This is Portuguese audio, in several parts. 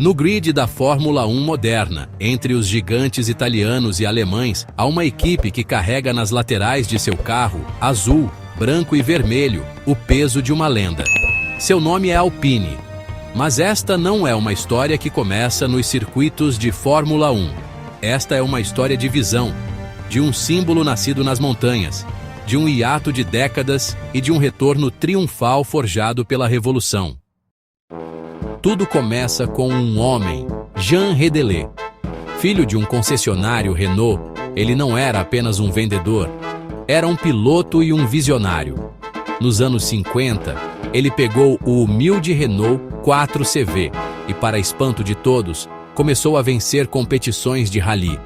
No grid da Fórmula 1 moderna, entre os gigantes italianos e alemães, há uma equipe que carrega nas laterais de seu carro, azul, branco e vermelho, o peso de uma lenda. Seu nome é Alpine. Mas esta não é uma história que começa nos circuitos de Fórmula 1. Esta é uma história de visão, de um símbolo nascido nas montanhas, de um hiato de décadas e de um retorno triunfal forjado pela Revolução. Tudo começa com um homem, Jean Redelais. Filho de um concessionário Renault, ele não era apenas um vendedor, era um piloto e um visionário. Nos anos 50, ele pegou o humilde Renault 4CV e, para espanto de todos, começou a vencer competições de rally.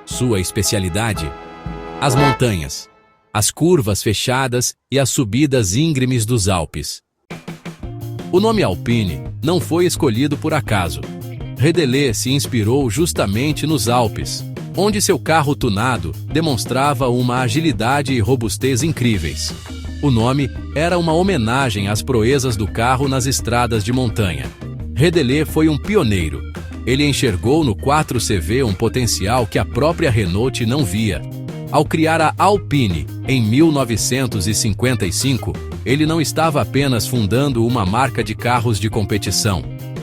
Sua especialidade? As montanhas, as curvas fechadas e as subidas íngremes dos Alpes. O nome Alpine não foi escolhido por acaso. Redelais se inspirou justamente nos Alpes, onde seu carro tunado demonstrava uma agilidade e robustez incríveis. O nome era uma homenagem às proezas do carro nas estradas de montanha. Redelais foi um pioneiro. Ele enxergou no 4CV um potencial que a própria Renault não via. Ao criar a Alpine, em 1955, ele não estava apenas fundando uma marca de carros de competição.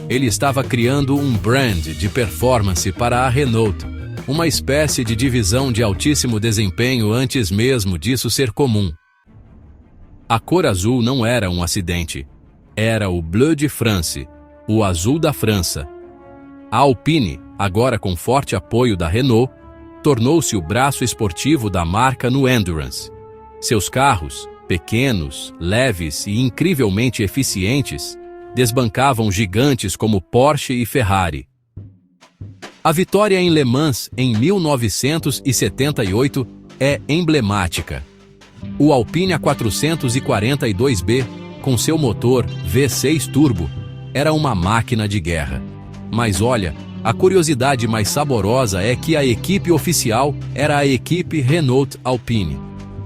Ele estava criando um brand de performance para a Renault, uma espécie de divisão de altíssimo desempenho antes mesmo disso ser comum. A cor azul não era um acidente. Era o Bleu de France, o azul da França. A Alpine, agora com forte apoio da Renault, tornou-se o braço esportivo da marca no Endurance. Seus carros, pequenos, leves e incrivelmente eficientes, desbancavam gigantes como Porsche e Ferrari. A vitória em Le Mans em 1978 é emblemática. O Alpine A442B, com seu motor V6 turbo, era uma máquina de guerra. Mas olha, a curiosidade mais saborosa é que a equipe oficial era a equipe Renault Alpine.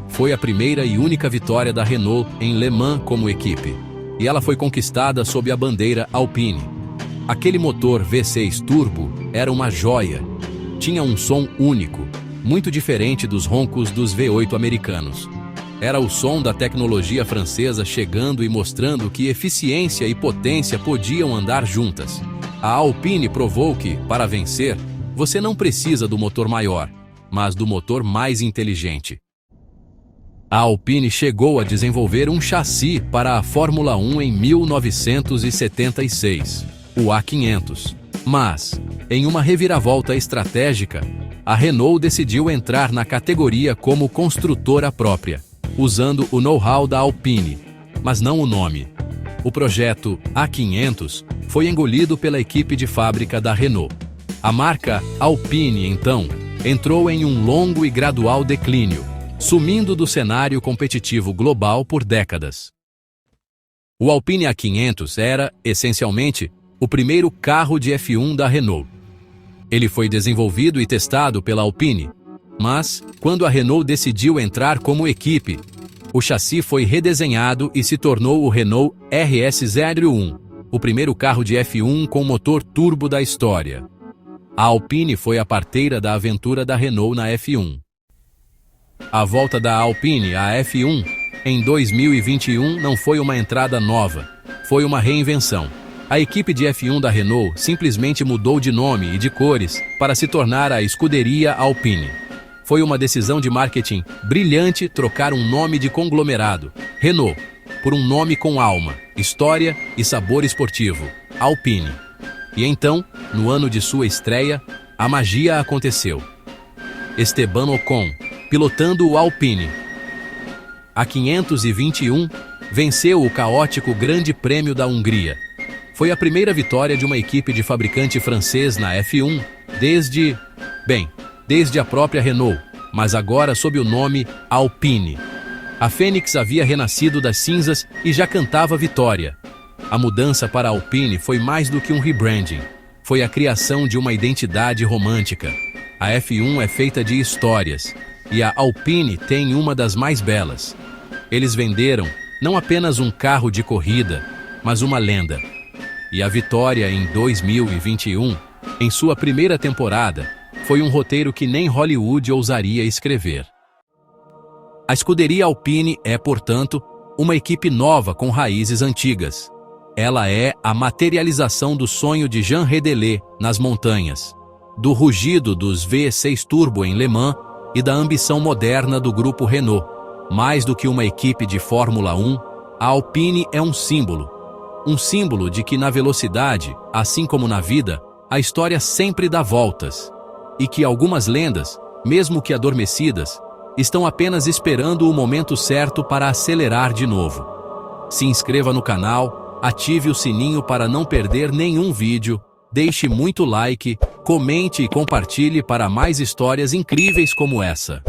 Foi a primeira e única vitória da Renault em Le Mans como equipe, e ela foi conquistada sob a bandeira Alpine. Aquele motor V6 turbo era uma joia. Tinha um som único, muito diferente dos roncos dos V8 americanos. Era o som da tecnologia francesa chegando e mostrando que eficiência e potência podiam andar juntas. A Alpine provou que, para vencer, você não precisa do motor maior, mas do motor mais inteligente. A Alpine chegou a desenvolver um chassi para a Fórmula 1 em 1976, o A500. Mas, em uma reviravolta estratégica, a Renault decidiu entrar na categoria como construtora própria, usando o know-how da Alpine, mas não o nome. O projeto A500 foi engolido pela equipe de fábrica da Renault. A marca Alpine, então, entrou em um longo e gradual declínio, sumindo do cenário competitivo global por décadas. O Alpine A500 era, essencialmente, o primeiro carro de F1 da Renault. Ele foi desenvolvido e testado pela Alpine, mas, quando a Renault decidiu entrar como equipe, o chassi foi redesenhado e se tornou o Renault RS01, o primeiro carro de F1 com motor turbo da história. A Alpine foi a parteira da aventura da Renault na F1. A volta da Alpine à F1 em 2021 não foi uma entrada nova, foi uma reinvenção. A equipe de F1 da Renault simplesmente mudou de nome e de cores para se tornar a Escuderia Alpine. Foi uma decisão de marketing brilhante trocar um nome de conglomerado, Renault, por um nome com alma, história e sabor esportivo, Alpine. E então, no ano de sua estreia, a magia aconteceu. Esteban Ocon, pilotando o Alpine. A 521, venceu o caótico Grande Prêmio da Hungria. Foi a primeira vitória de uma equipe de fabricante francês na F1 desde a própria Renault, mas agora sob o nome Alpine. A Fênix havia renascido das cinzas e já cantava vitória. A mudança para a Alpine foi mais do que um rebranding. Foi a criação de uma identidade romântica. A F1 é feita de histórias, e a Alpine tem uma das mais belas. Eles venderam não apenas um carro de corrida, mas uma lenda. E a vitória em 2021, em sua primeira temporada, foi um roteiro que nem Hollywood ousaria escrever. A escuderia Alpine é, portanto, uma equipe nova com raízes antigas. Ela é a materialização do sonho de Jean Redelais nas montanhas, do rugido dos V6 Turbo em Le Mans e da ambição moderna do grupo Renault. Mais do que uma equipe de Fórmula 1, a Alpine é um símbolo de que na velocidade, assim como na vida, a história sempre dá voltas, e que algumas lendas, mesmo que adormecidas, estão apenas esperando o momento certo para acelerar de novo. Se inscreva no canal, ative o sininho para não perder nenhum vídeo, deixe muito like, comente e compartilhe para mais histórias incríveis como essa.